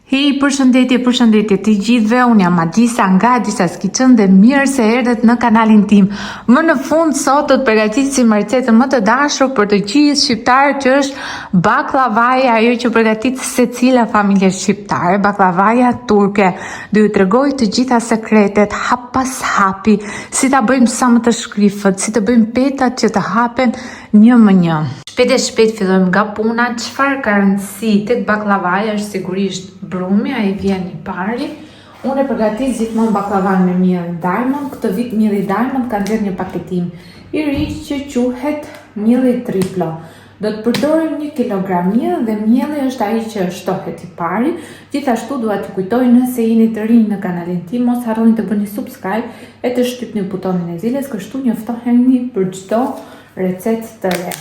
Përshëndetje të gjithëve, unë jam Adisa nga Adisa's Kitchen dhe mirë se erdhët në kanalin tim. Më në fund sot do të përgatisim recetën më të dashur për të gjithë shqiptarët, që është baklavaja, ajo që përgatit secila familje shqiptare, baklavaja turke. Do ju tregoj të gjitha sekretet hap pas hapi, si ta bëjmë sa më të shkrifët, si të bëjmë petat që të hapen një më një. Shpejt fillojmë nga puna. Çfarë ka rëndësi tek baklavaja është sigurisht brumi, ai vjen i pari. Unë e përgatis gjithmonë baklavan me mielin Diamond. Këtë vit mielli Diamond ka nxjerrë një paketim i ri që quhet mielli triplo. Do të përdorim 1 kg miell dhe mielli është ai që shtohet i pari. Gjithashtu dua t'ju kujtoj, nëse jeni të rinj në kanalin tim, mos harroni të bëni subscribe e të shtypni butonin e zilës, kështu njoftoheni për çdo recetë të re.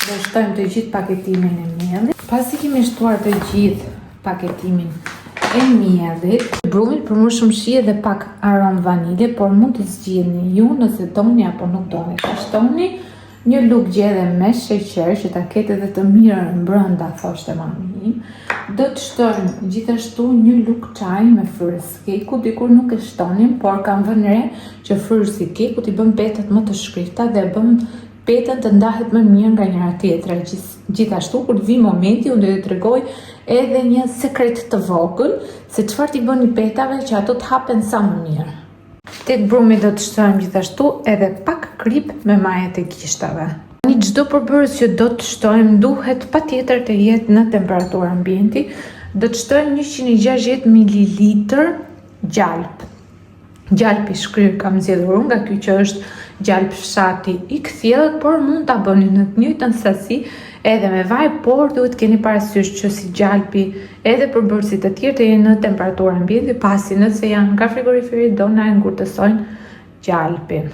Do shtojmë të gjithë paketimin e miellit. Pasi kemi shtuar të gjithë paketimin e miellit, brumit për më shumë shije dhe pak aromë vanilje, por mund të zgjidhni ju nëse doni apo nuk doni. Ta shtoni një lugë gjelle me sheqer që ta ketë edhe të mirën brenda, thoshte mami im. Do të shtojmë gjithashtu një lugë çaji me fryz keku. Dikur nuk e shtonim, por kam vënë re që fryzi i kekut i bën petat më të shkrifta dhe bën petën të ndahet më mirë nga njëra tjetra. Gjithashtu, kur vi momenti, unë do t'ju tregoj edhe një sekret të vogël, se çfarë t'i bëni petave që ato të hapen sa më mirë. Tek brumi do të shtojmë gjithashtu edhe pak krip me majet e gishtave. Çdo përbërës që do të shtojmë duhet patjetër të jetë në temperaturë ambienti. Do të shtojmë 160 ml gjalp. Gjalpi shkryr kam zgjedhur nga ky që është gjalp fshati i kthjellët, por mund ta bëni në të njëjtën sasi edhe me vaj, por duhet keni parasysh që si gjalpi edhe përbërësit të tjerë të jenë në temperaturë ambienti, pasi nëse janë nga frigoriferi do na ngurtësojnë gjalpin.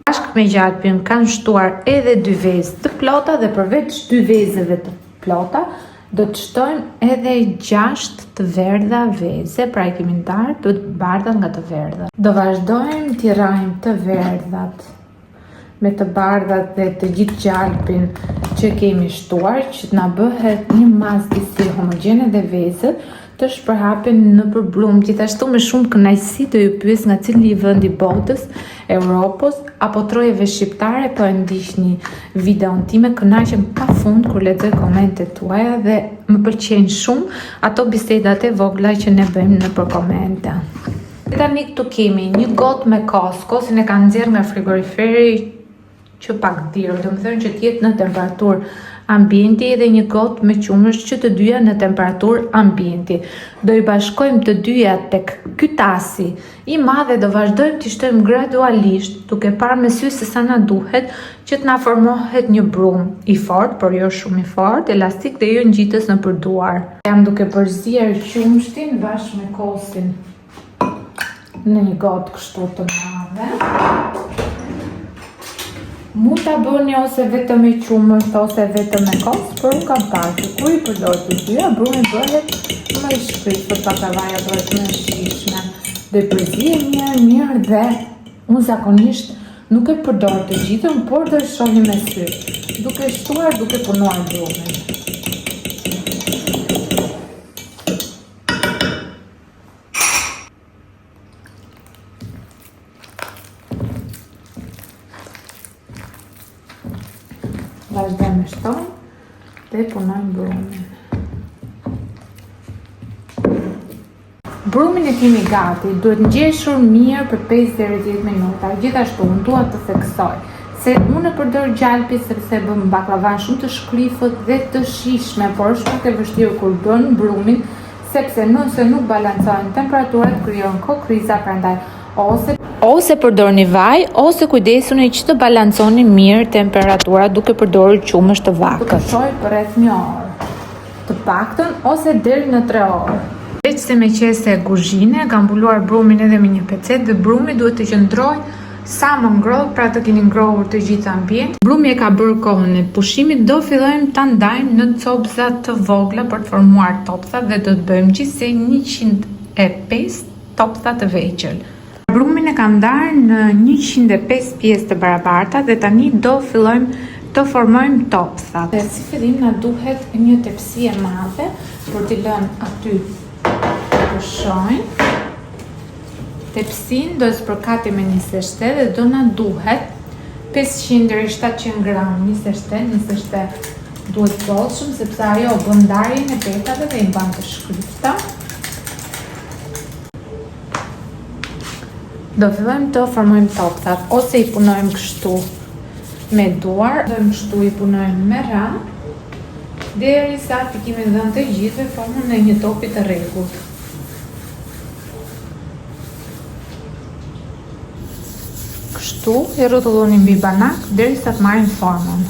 Bashkë me gjalpin kanë shtuar edhe 2 vezë të plota dhe përveç 2 vezëve të plota do të shtojmë edhe 6 të verdha veze, pra i kemi ndarë, duhet bardhat nga të verdha. Do vazhdojmë t'i rajmë të verdhat me të bardhat dhe të gjithë gjalpin që kemi shtuar, që t'na bëhet një masë disi homogjene dhe vezët të shpërhapen në përbrum. Gjithashtu me shumë kënaqësi do ju pyes nga cili vend i botës, Europës apo trojeve shqiptare po e ndiqni videon time. Kënaqem pafund kur lexoj komentet tuaja dhe më pëlqejnë shumë ato bisedat e vogla që ne bëjmë nëpër komente. Tani këtu kemi një gotë me kosin e kanë nxjerrë nga frigoriferi që pak dirë, do të thënë që të jetë në temperaturë ambienti, edhe një gotë me qumësh që të dyja në temperaturë ambienti. Do i bashkojmë të dyja tek ky tasi i madh dhe do vazhdojmë t'i shtojmë gradualisht, duke parë me sy se sa na duhet që të na formohet një brum i fortë, por jo shumë i fortë, elastik dhe jo ngjitës nëpër duar. Jam duke përzier qumshtin bashkë me kosin në një gotë kështu të madhe. Mund ta bëni ose vetëm me qumësht ose vetëm me kos, por unë kam parë që kur i përdor të dyja, brumi bëhet më i shkriftë, baklavaja bëhet më e shijshme. Do i përziej mirë dhe unë zakonisht nuk e përdor të gjithën, por do e shohim me sy, duke shtuar, duke punuar brumin. Vazhdojmë me shtojmë dhe punojmë brumin. Brumin e kemi gati, duhet ngjeshur mirë për 5 deri 10 minuta. Gjithashtu unë dua të theksoj se unë e përdor gjalpi sepse bën baklavan shumë të shkrifët dhe të shijshme, por është pak e vështirë kur bën brumin, sepse nëse nuk balancohen temperaturat krijon kokriza, prandaj ose përdorni vaj, ose kujdesuni që të balanconi mirë temperaturat duke përdorur qumësh të vakët. Do të shoj për rreth 1 orë, të paktën, ose deri në 3 orë. Veç se me qese e kuzhine, kam mbuluar brumin edhe me një pecet dhe brumi duhet të qëndrojë sa më ngrohtë, pra të keni ngrohur të gjithë ambient. Brumi e ka bërë kohën e pushimit, do fillojmë ta ndajmë në copëza të vogla për të formuar topsa dhe do të bëjmë gjithsej 105 topsa të vegjël. Brumin e kam ndarë në 105 pjesë të barabarta dhe tani do fillojmë të formojmë topsat. Dhe si fillim na duhet një tepsi e madhe për t'i lënë aty të shojnë. Tepsin do të përkatim me 27 dhe do na duhet 500 deri 700 gram 27 duhet bollshëm sepse ajo bën ndarjen e petave dhe i mban të shkrypta. Do fillojmë të formojmë topsat, ose i punojmë kështu me duar, do kështu i punojmë me radhë, derisa t'i kemi dhënë të gjithë formën e një topi të rregullt. Kështu i rrotulloni mbi banak derisa të marrin formën.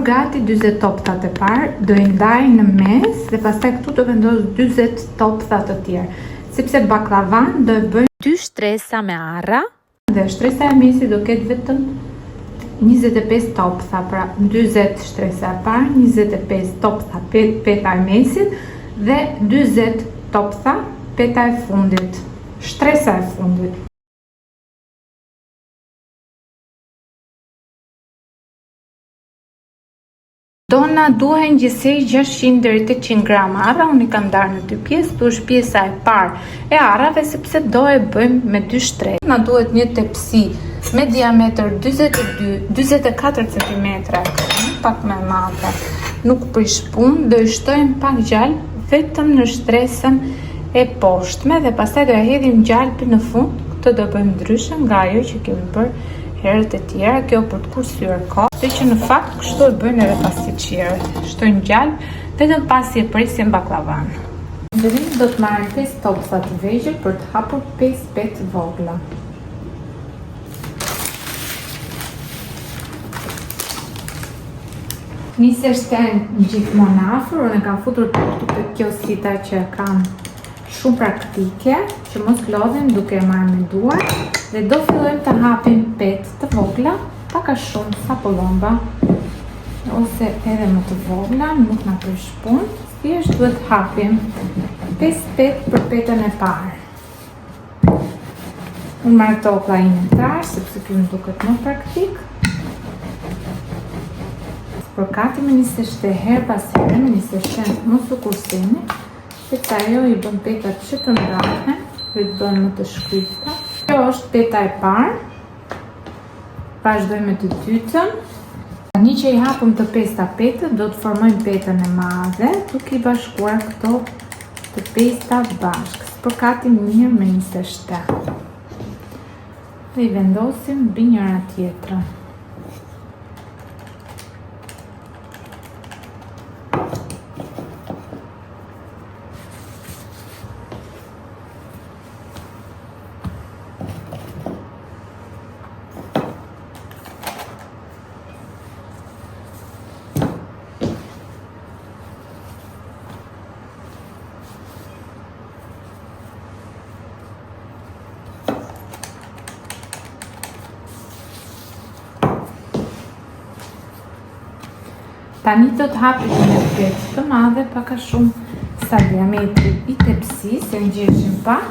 Gati 40 topsat e parë, do i ndaj në mes dhe pastaj këtu do vendos 40 topsa të tjerë. Sepse baklavan do e bëjmë 2 shtresa me arra dhe shtresa e mesit do ketë vetëm 25 topsa, pra 40 shtresa e parë, 25 topsa peta e mesit dhe 40 topsa peta e fundit, shtresa e fundit. Do na duhen gjithsej 600 deri 800 gram arra, unë i kam ndarë në 2 pjesë, tu është pjesa e parë e arrave sepse do e bëjmë me 2 shtresa. Na duhet një tepsi me diametër 44 cm, pak më e madhe. Nuk prish punë, do i shtojmë pak gjallë vetëm në shtresën e poshtme dhe pastaj do ja hedhim gjalpin në fund. Këtë do bëjmë ndryshe nga ajo që kemi bërë herët e tjera, kjo për të kursyer kohë, dhe që në fakt kështu e bëjnë edhe pastiqierët. Shtojnë gjalp vetëm pasi e presin baklavan. Në fillim do të marrim 5 topsa të vegjël për të hapur 5 petë vogla. Nisë shtenë gjithmonë afër, unë e kam futur të kjo sita që kam shumë praktike, që mos lodhen duke marrë me duar, dhe do fillojmë të hapim petë të vogla, pak a shumë sa pollomba, ose edhe më të vogla, nuk na prish punë, thjesht duhet hapim 5 petë për petën e parë. Unë marrë tokla inventar, sepse kjo më duket më praktik. Përkati me 27 herë pas herë, me 27 mos u kurseni, sepse ajo i bën petat që të ndahen, dhe të bën më të shkrypta. Kjo është peta e parë. Vazhdojmë me të dytën. Tani që i hapëm të 5 petët, do të formojmë petën e madhe, duke i bashkuar këto të 5 bashkë. Përkatim mirë me 27. Dhe i vendosim mbi njëra tjetrën. Tani do të hapim një petë të madhe, pak a shumë sa diametri i tepsisë, se ngjeshim pak.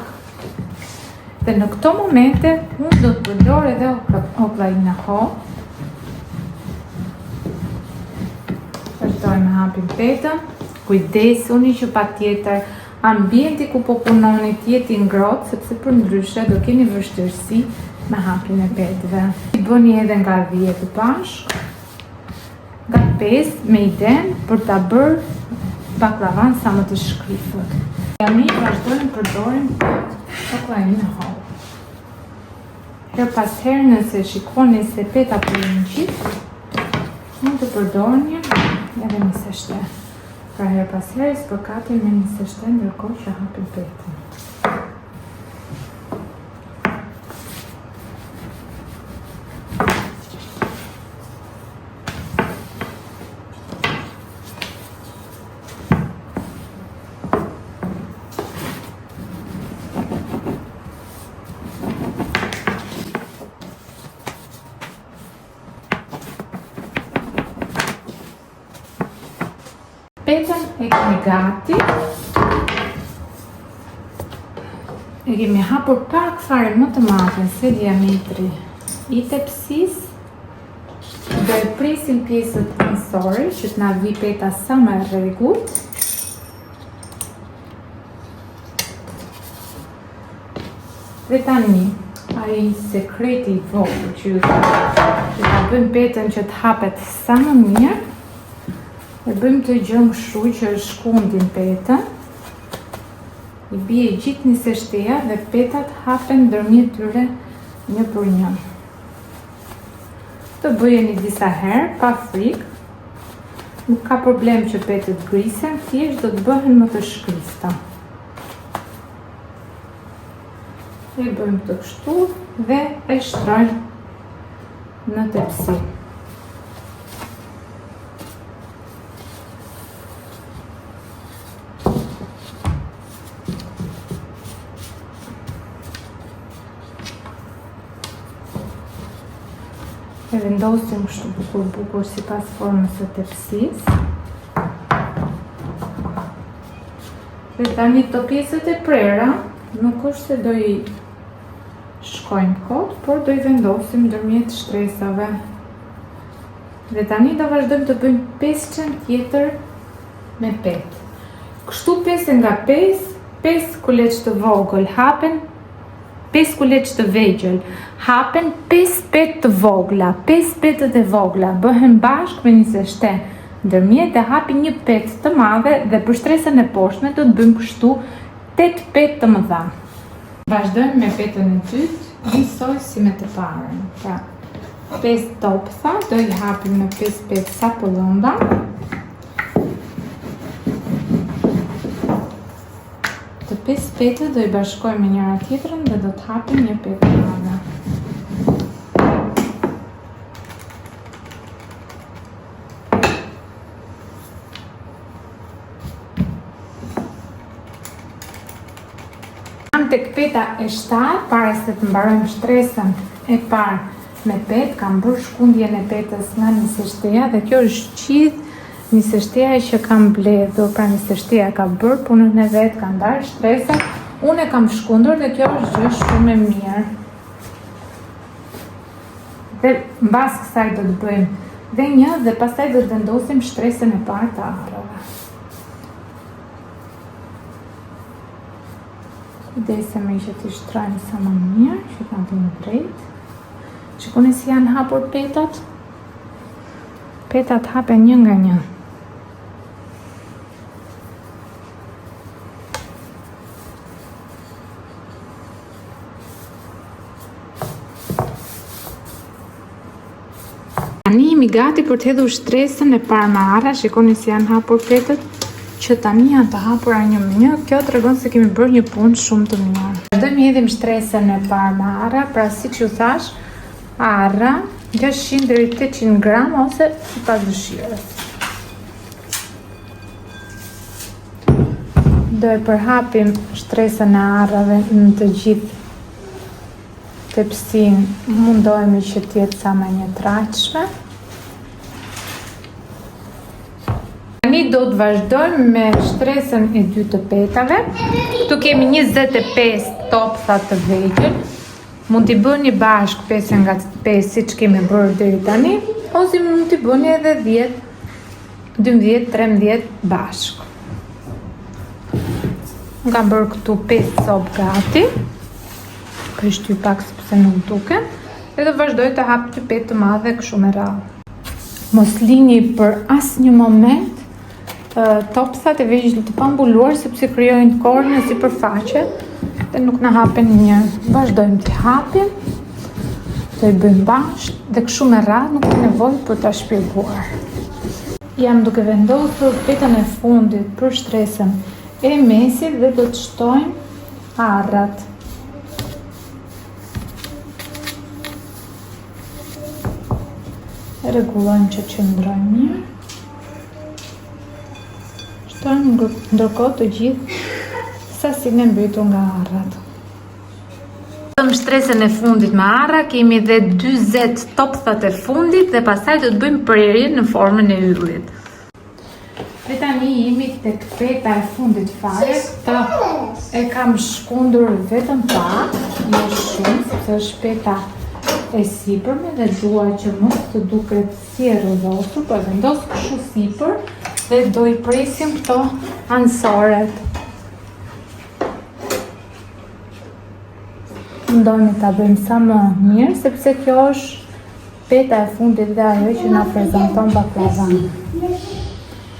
Dhe në këto momente unë do të përdor edhe oklaina ho. Vazhdojmë hapim petën. Kujdesuni që patjetër ambienti ku po punoni të jetë i ngrohtë, sepse përndryshe do keni vështirësi me hapjen e petëve. I bëni edhe nga 10 bashkë. Nga 5 me iden për ta bërë baklavan sa më të shkrypët. Tani vazhdojmë përdorim oklaina ho. Her pas herë nëse shikoni se peta po i ngjit, mund të përdorni edhe 27. Pra her pas herës përkatim me 27 ndërkohë që hapim petën. Petën e kemi gati. E kemi hapur pak fare më të madhe se diametri i tepsisë. Do e presim pjesët ansore që t'na vi peta sa më rregullt. Dhe tani, ai sekreti I vogël që ju thënë, që ta bëjmë petën që t'hapet sa më mirë, e bëjmë të gjëmë kështu që e shkundin petën, I bie gjithë një sështeja dhe petat hapen ndërmjet tyre një për një. Të bëjeni disa herë, pa frikë, nuk ka problem që petët grisen, thjesht do të bëhen më të shkrista. E bëjmë të kështu dhe e shtrojmë në tepsi. E vendosim kështu bukur sipas formës së tepsisë. Dhe tani këto pjesët e prera nuk është se do I shkojnë kot, por do I vendosim ndërmjet shtresave. Dhe tani do vazhdojmë të bëjmë peshqen tjetër me petë. Kështu pesë nga 5 kuleç të vogël hapen, 5 kuleç të vegjël hapen 5 petë të vogla, 5 petët e vogla bëhen bashkë me një seshten, ndërmjet e hapi një petë të madhe dhe për shtresën e poshtme do të bëjmë kështu 8 petë të mëdha. Vazhdojmë me petën e dytë, njësoj si me të parën. Pra, 5 topsa do I hapim në 5 petë sa pëllënda. Të 5 petët do I bashkojmë me njëra tjetrën dhe do të hapim një petë të madhe. Jam tek peta e 7, para se të mbarojmë shtresën e parë me petë, kam bërë shkundjen e petës nga një seshtea dhe kjo është gjithë një seshtea që kam mbledhur, pra një seshtea ka bërë punën e vet, ka ndarë shtresën, unë e kam shkundur dhe kjo është gjë shumë e mirë. Dhe mbas kësaj do të bëjmë dhe një dhe pastaj do të vendosim shtresën e parë të arrave. Kujdese me që t'i shtrojmë sa më mirë, që ta bëjmë drejt. Shikoni si janë hapur petat. Petat hapen një nga një. Tani jemi gati për të hedhur shtresën e parë me arra, shikoni si janë hapur petët, që tani janë të hapura një me një, kjo tregon se kemi bërë një punë shumë të mirë. Vazhdojmë hedhim shtresën e parë me arra, pra siç ju thash, arra 600 deri 800 gram ose sipas dëshirës. Do e përhapim shtresën e arrave në të gjithë tepsin, mundohemi që t'jetë sa më një traqshme. Tani do të vazhdojmë me shtresën e dytë të petave. Këtu kemi 25 topsa të vegjël. Mund t'i bëni bashkë 5 nga 5 siç kemi bërë deri tani, ose mund t'i bëni edhe 10, 12, 13 bashkë. Nga bërë këtu 5 copë gati. Për shty pak sepse nuk duken, edhe vazhdoj të hap të petë të madhe kështu me radhë. Mos lini për asnjë moment topsat e vegjël të pambuluar sepse krijojnë korne sipërfaqe dhe nuk na hapen një. Vazhdojmë të hapim, të i bëjmë bashkë dhe kështu me radhë nuk ka nevojë për ta shpjeguar. Jam duke vendosur petën e fundit për shtresën e mesit dhe do të shtojmë arrat. Rregullojmë që qëndrojmë mirë. Shtojmë ndërkohë të gjithë sasinë e mbritur nga arrat. Në shtresën e fundit me arra kemi edhe 40 topsat e fundit dhe pastaj do të bëjmë prerjen në formën e yllit. Dhe tani jemi tek peta e fundit fare. Këtë e kam shkundur vetëm pak, jo shumë, sepse është peta e sipërme dhe dua që mos të duket si e rrodhosur, po e vendos kështu sipër dhe do i presim këto ansoret. Ndojmë ta bëjmë sa më mirë, sepse kjo është peta e fundit dhe ajo që na prezanton baklavan.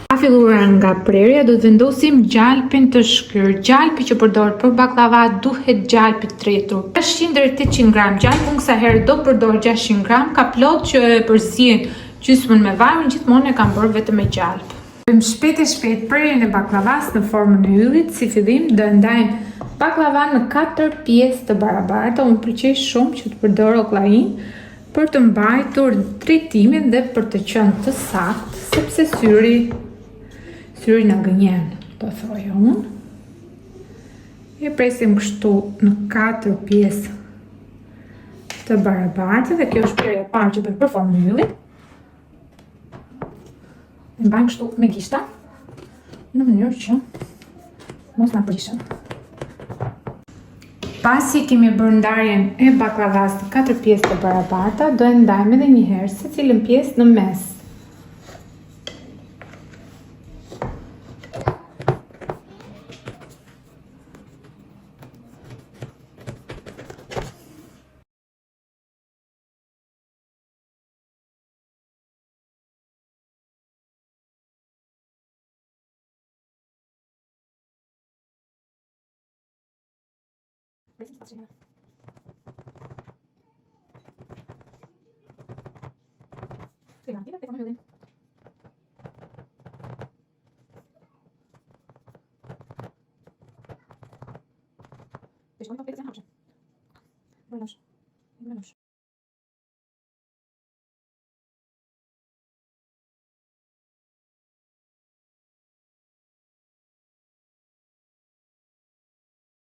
Pa filluar nga prerja, do të vendosim gjalpin të shkyrë. Gjalpi që përdor për baklava duhet gjalpi tretur. 600 deri 800 gram gjalp, unë kësa herë do përdor 600 gram, ka plot që e përzihen gjysmën me vaj, unë gjithmonë e kam bërë vetëm me gjalp. Bëjmë shpejt prerjen e baklavas në formën e yllit. Si fillim do ndajmë baklavan në 4 pjesë të barabarta. Unë pëlqej shumë që të përdor ollain për të mbajtur drejtimin dhe për të qenë të saktë, sepse syri na gënjen, do thoja unë. E presim kështu në 4 pjesë të barabarta dhe kjo është prerja e parë që bëjmë për formën e yllit. E mbajmë kështu me gishta, në mënyrë që mos na prishën. Pasi kemi bërë ndarjen e baklavas në 4 pjesë të barabarta, do e ndajmë edhe një herë secilën pjesë në mes.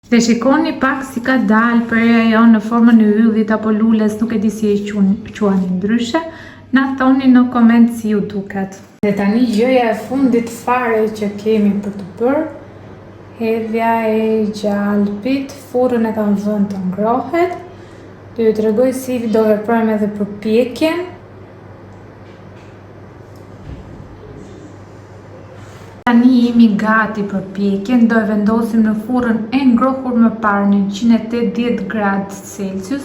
Dhe shikoni pak si ka dalë prerja jonë në formën e yllit apo lules, nuk e di si e quani ndryshe, na thoni në koment si ju duket. Dhe tani gjëja e fundit fare që kemi për të bërë, hedhja e gjalpit, furrën e kam vënë të ngrohet. Do ju tregoj si do veprojmë edhe për pjekjen. Tani jemi gati për pjekjen, do e vendosim në furrën e ngrohur më parë në 180 gradë Celsius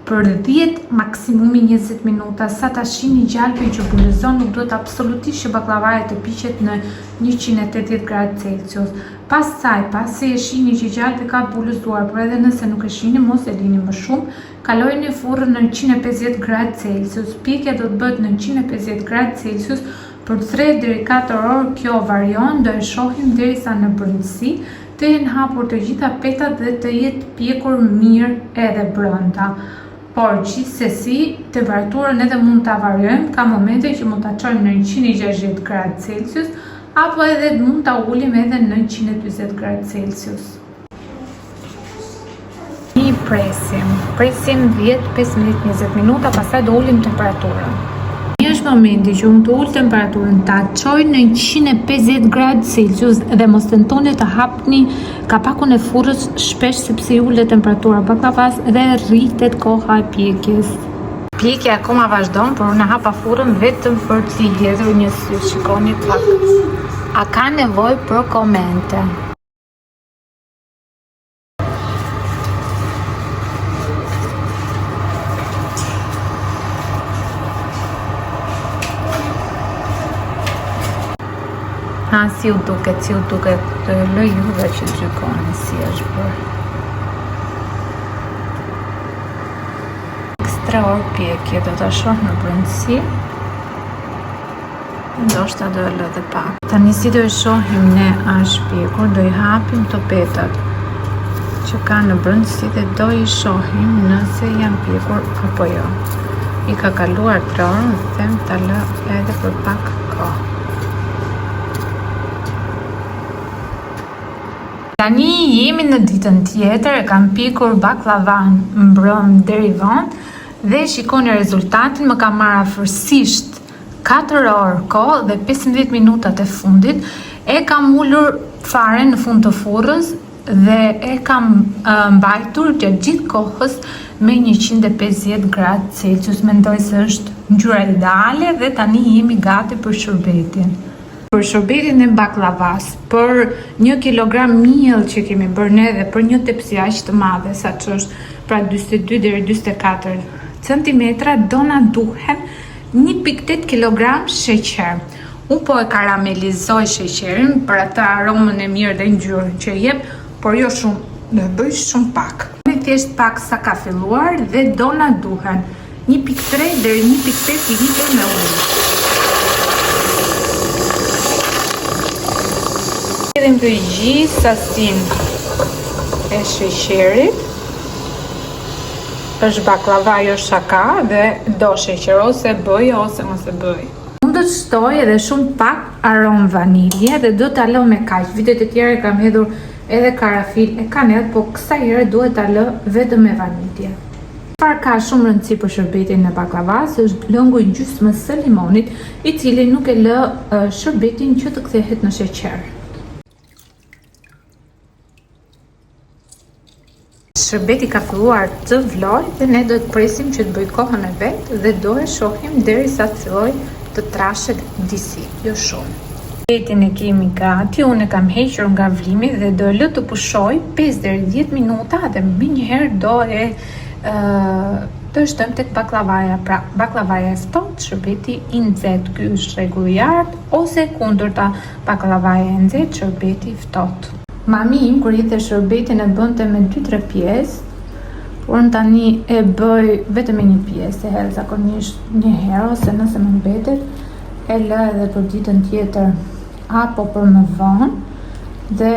për 10 maksimumi 20 minuta. Sa ta shihni gjalpin që bulëzon, nuk duhet absolutisht që baklavaja të piqet në 180 gradë Celsius. Pastaj, pasi e shihni që gjalpi ka bulëzuar, por edhe nëse nuk e shihni, mos e lini më shumë, kalojini furrën në 150 gradë Celsius. Pjekja do të bëhet në 150 gradë Celsius për 3 deri 4 orë. Kjo varion, do e shohim derisa në brendësi të jenë hapur të gjitha petat dhe të jetë pjekur mirë edhe brenda. Por gjithsesi, temperaturën edhe mund ta variojmë, ka momente që mund ta çojmë në 160 gradë Celsius apo edhe mund ta ulim edhe në 140 gradë Celsius. Presim 10-15-20 minuta, pastaj do ulim temperaturën. Është momenti që unë të ullë temperaturën, ta qoj në 150 gradë Celsius dhe mos tentoni të hapni kapakun e furrës shpesh sepse i ullet temperatura baklavas dhe rritet koha e pjekjes. Pjekja akoma vazhdon, por unë hapa furrën vetëm për t'i hedhur një sy. Shikoni pak. A ka nevojë për komente? Si u duket, të lë juve që të gjykoni si është bërë. Ekstra orë pjekje, do të shoh në brendësi. Ndoshta do e lë dhe pak. Tani si do e shohim ne a është pjekur, do i hapim të petat që ka në brendësi dhe do i shohim nëse janë pjekur apo jo. I ka kaluar 3 orë, dhe them ta lë edhe për pak kohë. Tani jemi në ditën tjetër, e kam pikur baklavan mbrëm deri vonë dhe shikoni rezultatin, më ka marrë afërsisht 4 orë kohë dhe 15 minutat e fundit. E kam ulur fare në fund të furrës dhe e kam mbajtur gjatë gjithë kohës me 150 gradë Celsius. Mendoj se është ngjyra ideale dhe tani jemi gati për shërbetin. Për shërbetin e baklavas, për 1 kilogram miell që kemi bërë ne dhe për një tepsi aq të madhe, sa që është pra 42 deri 44 centimetra, do na duhen 1.8 kg sheqer. Unë po e karamelizoj sheqerin për atë aromën e mirë dhe ngjyrën që jep, por jo shumë, do e bëj shumë pak. Me thjesht pak sa ka filluar dhe do na duhen 1.3 deri 1.5 litër me ujë. Hedhim të gjithë sasinë e sheqerit. Është baklava, jo shaka, dhe do sheqer ose bëj ose mos e bëj. Unë do të shtoj edhe shumë pak aromë vanilje dhe do ta lë me kaq. Vitet e tjera kam hedhur edhe karafil e kanellë, po kësaj here duhet ta lë vetëm me vanilje. Çfarë ka shumë rëndësi për shërbetin e baklavas është lëngu i gjysmës së limonit, i cili nuk e lë shërbetin që të kthehet në sheqer. Shërbeti ka filluar të vlojë dhe ne do të presim që të bëj kohën e vet dhe do e shohim derisa të fillojë të trashet disi, jo shumë. Shërbetin e kemi gati, unë e kam hequr nga vlimi dhe do e lë të pushoj 5 deri 10 minuta dhe menjëherë do e të shtojmë tek baklavaja. Pra, baklavaja e ftohtë, shërbeti i nxehtë, ky është rregulli i artë, ose kundërta, baklavaja e nxehtë, shërbeti i ftohtë. Mami im kur hidhte shërbetin e bënte me 2-3 pjesë, por në tani e bëj vetëm me një pjesë, e hedh zakonisht një herë ose nëse më mbetet, e lë edhe për ditën tjetër apo për më vonë, dhe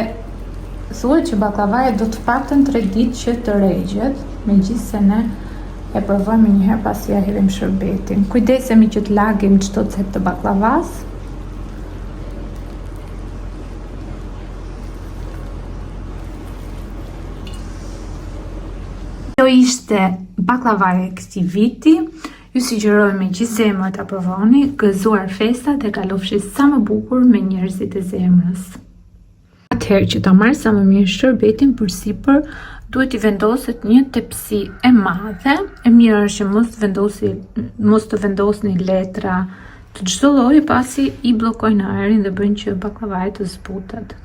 thuhet që baklavaja do të paktën 3 ditë që të rregjet, megjithëse ne e provojmë një herë pasi ja hedhim shërbetin. Kujdesemi që të lagim çdo cep të baklavas. Kjo ishte baklavaja e këtij viti. Ju sugjeroj me gjithë zemër ta provoni, gëzuar festat e kalofshi sa më bukur me njerëzit e zemrës. Atëherë që ta marrë sa më mirë shërbetin përsipër, duhet i vendoset një tepsi e madhe. E mirë është që mos të vendosni letra të çdo lloji, pasi i bllokojnë ajrin dhe bëjnë që baklavaja të zbutet.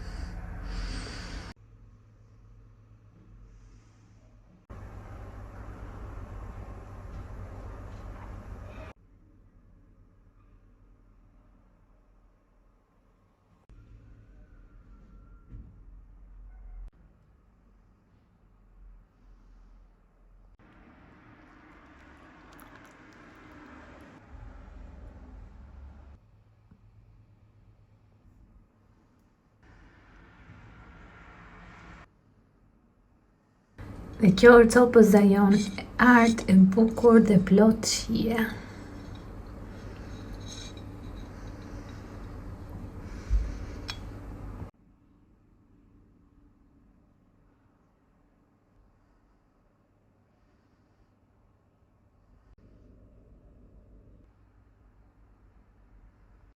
Dhe kjo është copëza jonë e artë, e bukur dhe plot shije.